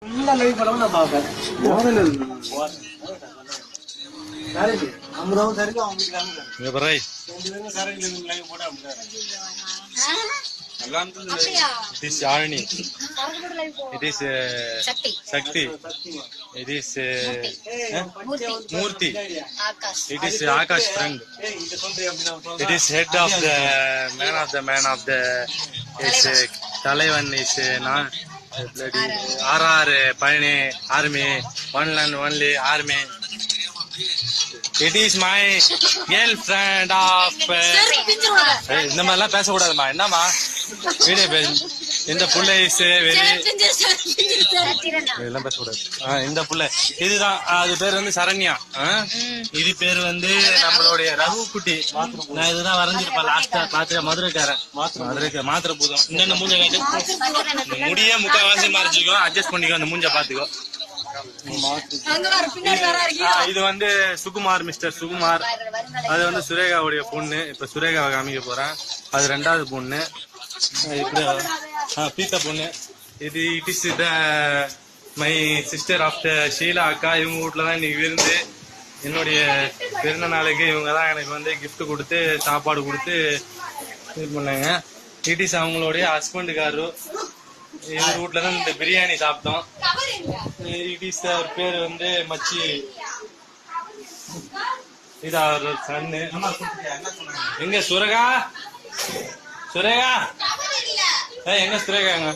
It is Arni. It is Shakti. It is Murthy. It is Akash friend. It is head of the man of the is Talaivan is RR Pani Army, one land only Army. It is my girlfriend of இந்த மாதிரிலாம் பேசக்கூடாதுமா என்னம்மா video பேச இந்த புள்ள is very எல்லாம் பேசக்கூடாது இந்த புள்ள இதுதான் அது பேர் வந்து சரண்யா இது பேர் வந்து நம்மளுடைய ரகு குட்டி நான் இதுதான் வரைஞ்சிருப்பேன் லாஸ்டா பாத்து மதுரைக்காரன் மாத்திரை பூதம் இந்த மூஞ்ச காட்டு முடிய முக்கால்வாசி மறைச்சிக்கோ அட்ஜஸ்ட் பண்ணிக்கோ அந்த மூஞ்ச பாத்துக்கோ இது வந்து சுகுமார் மிஸ்டர் சுகுமார் அது வந்து சுரேகாவுடைய பொண்ணு இப்ப சுரேகாவை காமிக்க போறேன் அது ரெண்டாவது பொண்ணு இப்படி பீத்தா பொண்ணு இது it is the my sister of the Sheela அக்கா இவங்க வீட்டுலதான் இன்னைக்கு விருந்து என்னுடைய பிறந்த நாளைக்கு இவங்க தான் எனக்கு வந்து கிஃப்ட் கொடுத்து சாப்பாடு கொடுத்து இது பண்ணாங்க இட் இஸ் அவங்களுடைய ஹஸ்பண்டுக்காரரு இவர் வீட்டுல தான் இந்த பிரியாணி சாப்பிட்டோம் இட் இஸ் அவர் பேர் வந்து மச்சி இது அவர் சன்னு எங்க சுரேகா எங்க சுரேகாங்க